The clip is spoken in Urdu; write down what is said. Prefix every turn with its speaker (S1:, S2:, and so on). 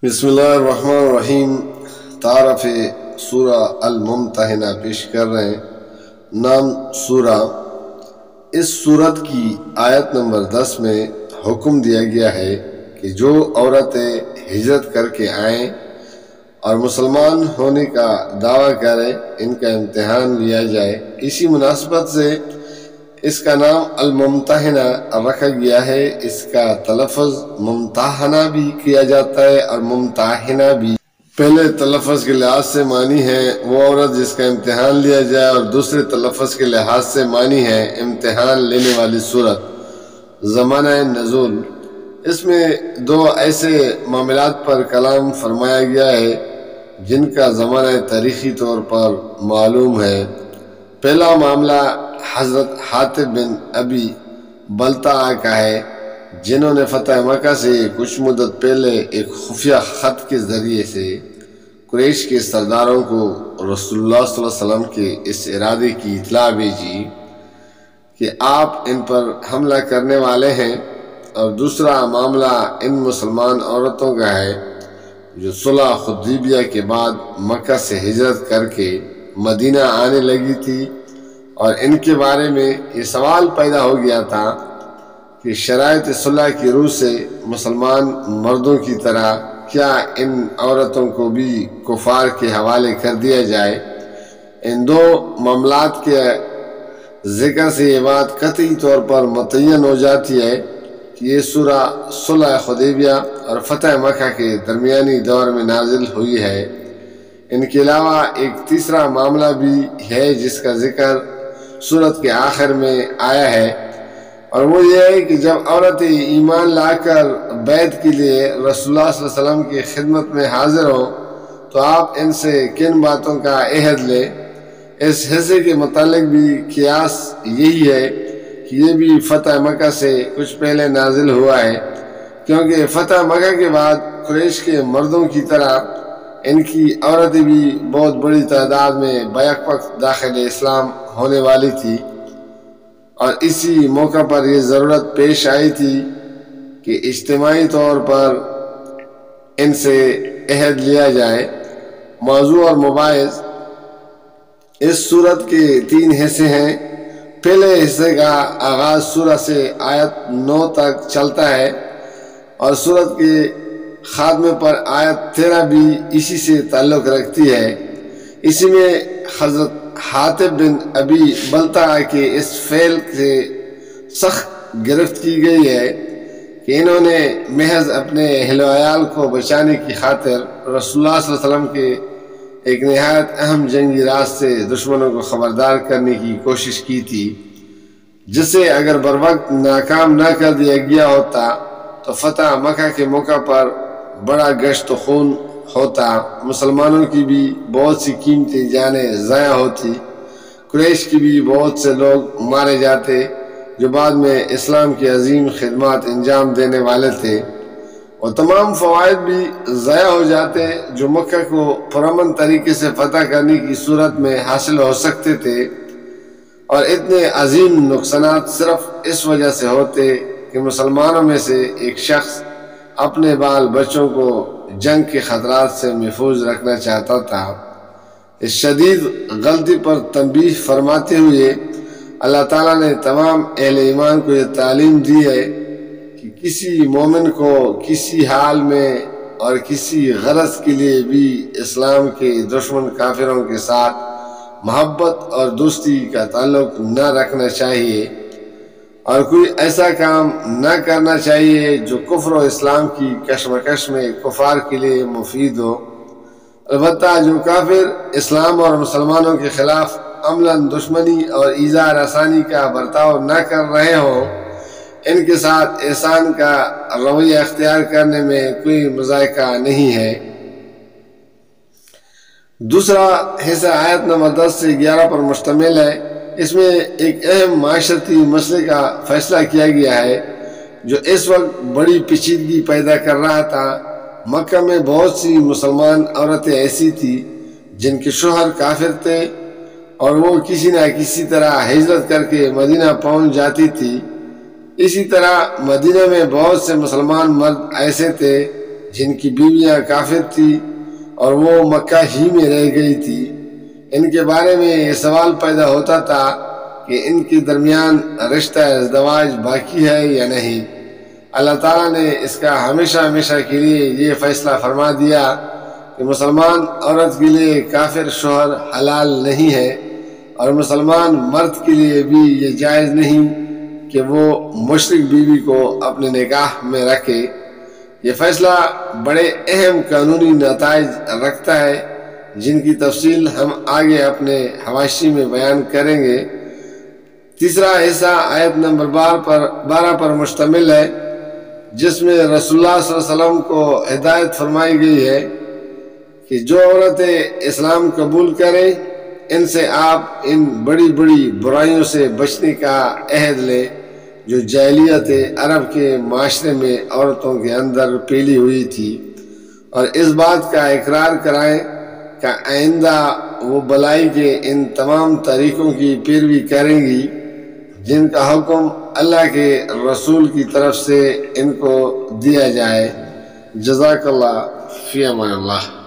S1: بسم اللہ الرحمن الرحیم۔ تعارف سورہ الممتحنہ پیش کر رہے ہیں۔ نام سورہ۔ اس سورت کی آیت نمبر 10 میں حکم دیا گیا ہے کہ جو عورتیں ہجرت کر کے آئیں اور مسلمان ہونے کا دعویٰ کریں ان کا امتحان لیا جائے۔ اسی مناسبت سے اس کا نام الممتحنہ رکھا گیا ہے۔ اس کا تلفظ ممتحنہ بھی کیا جاتا ہے اور ممتحنہ بھی۔ پہلے تلفظ کے لحاظ سے معنی ہے وہ عورت جس کا امتحان لیا جائے، اور دوسرے تلفظ کے لحاظ سے معنی ہے امتحان لینے والی صورت۔ زمانہ نزول، اس میں دو ایسے معاملات پر کلام فرمایا گیا ہے جن کا زمانہ تاریخی طور پر معلوم ہے۔ پہلا معاملہ حضرت حاطب بن ابی بلتعہ کا ہے، جنہوں نے فتح مکہ سے کچھ مدت پہلے ایک خفیہ خط کے ذریعے سے قریش کے سرداروں کو رسول اللہ صلی اللہ علیہ وسلم کے اس ارادے کی اطلاع بھیجی کہ آپ ان پر حملہ کرنے والے ہیں۔ اور دوسرا معاملہ ان مسلمان عورتوں کا ہے جو صلح حدیبیہ کے بعد مکہ سے ہجرت کر کے مدینہ آنے لگی تھی، اور ان کے بارے میں یہ سوال پیدا ہو گیا تھا کہ شرائط صلح کی روح سے مسلمان مردوں کی طرح کیا ان عورتوں کو بھی کفار کے حوالے کر دیا جائے۔ ان دو معاملات کے ذکر سے یہ بات قطعی طور پر متعین ہو جاتی ہے کہ یہ سورہ صلح حدیبیہ اور فتح مکہ کے درمیانی دور میں نازل ہوئی ہے۔ ان کے علاوہ ایک تیسرا معاملہ بھی ہے جس کا ذکر سورت کے آخر میں آیا ہے، اور وہ یہ ہے کہ جب عورتیں ایمان لا کر بیعت کے لیے رسول اللہ صلی اللہ علیہ وسلم کی خدمت میں حاضر ہوں تو آپ ان سے کن باتوں کا عہد لیں۔ اس حصے کے متعلق بھی قیاس یہی ہے کہ یہ بھی فتح مکہ سے کچھ پہلے نازل ہوا ہے، کیونکہ فتح مکہ کے بعد قریش کے مردوں کی طرح ان کی عورتیں بھی بہت بڑی تعداد میں بیک وقت داخل اسلام ہونے والی تھی، اور اسی موقع پر یہ ضرورت پیش آئی تھی کہ اجتماعی طور پر ان سے عہد لیا جائے۔ موضوع اور مباحث، اس سورت کے 3 حصے ہیں۔ پہلے حصے کا آغاز سورہ سے آیت 9 تک چلتا ہے، اور سورت کے خاتمے پر آیت 13 بھی اسی سے تعلق رکھتی ہے۔ اسی میں حضرت حاطب بن ابی بلتعہ کے اس فعل سے سخت گرفت کی گئی ہے کہ انہوں نے محض اپنے اہل و عیال کو بچانے کی خاطر رسول اللہ صلی اللہ علیہ وسلم کے ایک نہایت اہم جنگی راز سے دشمنوں کو خبردار کرنے کی کوشش کی تھی، جسے اگر بروقت ناکام نہ کر دیا گیا ہوتا تو فتح مکہ کے موقع پر بڑا گشت و خون ہوتا، مسلمانوں کی بھی بہت سی قیمتی جانیں ضائع ہوتی، قریش کی بھی بہت سے لوگ مارے جاتے جو بعد میں اسلام کی عظیم خدمات انجام دینے والے تھے، اور تمام فوائد بھی ضائع ہو جاتے جو مکہ کو پرامن طریقے سے فتح کرنے کی صورت میں حاصل ہو سکتے تھے، اور اتنے عظیم نقصانات صرف اس وجہ سے ہوتے کہ مسلمانوں میں سے ایک شخص اپنے بال بچوں کو جنگ کے خطرات سے محفوظ رکھنا چاہتا تھا۔ اس شدید غلطی پر تنبیہ فرماتے ہوئے اللہ تعالیٰ نے تمام اہل ایمان کو یہ تعلیم دی ہے کہ کسی مومن کو کسی حال میں اور کسی غرض کے لیے بھی اسلام کے دشمن کافروں کے ساتھ محبت اور دوستی کا تعلق نہ رکھنا چاہیے، اور کوئی ایسا کام نہ کرنا چاہیے جو کفر و اسلام کی کشمکش میں کفار کے لیے مفید ہو۔ البتہ جو کافر اسلام اور مسلمانوں کے خلاف عملاً دشمنی اور ایذا رسانی کا برتاؤ نہ کر رہے ہوں، ان کے ساتھ احسان کا رویہ اختیار کرنے میں کوئی مذائقہ نہیں ہے۔ دوسرا حصہ آیت نمبر 10 سے 11 پر مشتمل ہے۔ اس میں ایک اہم معاشرتی مسئلے کا فیصلہ کیا گیا ہے جو اس وقت بڑی پیچیدگی پیدا کر رہا تھا۔ مکہ میں بہت سی مسلمان عورتیں ایسی تھیں جن کے شوہر کافر تھے، اور وہ کسی نہ کسی طرح ہجرت کر کے مدینہ پہنچ جاتی تھی۔ اسی طرح مدینہ میں بہت سے مسلمان مرد ایسے تھے جن کی بیویاں کافر تھی اور وہ مکہ ہی میں رہ گئی تھی، ان کے بارے میں یہ سوال پیدا ہوتا تھا کہ ان کے درمیان رشتہ ازدواج باقی ہے یا نہیں۔ اللہ تعالیٰ نے اس کا ہمیشہ ہمیشہ کے لیے یہ فیصلہ فرما دیا کہ مسلمان عورت کے لیے کافر شوہر حلال نہیں ہے، اور مسلمان مرد کے لیے بھی یہ جائز نہیں کہ وہ مشرک بیوی کو اپنے نکاح میں رکھے۔ یہ فیصلہ بڑے اہم قانونی نتائج رکھتا ہے جن کی تفصیل ہم آگے اپنے حواشی میں بیان کریں گے۔ تیسرا حصہ آیت نمبر 12 پر مشتمل ہے، جس میں رسول اللہ صلی اللہ علیہ وسلم کو ہدایت فرمائی گئی ہے کہ جو عورتیں اسلام قبول کریں ان سے آپ ان بڑی بڑی برائیوں سے بچنے کا عہد لیں جو جاہلیت عرب کے معاشرے میں عورتوں کے اندر پھیلی ہوئی تھی، اور اس بات کا اقرار کرائیں کہ آئندہ وہ بلائی کے ان تمام طریقوں کی پیروی کریں گی جن کا حکم اللہ کے رسول کی طرف سے ان کو دیا جائے۔ جزاک اللہ، فی امان اللہ۔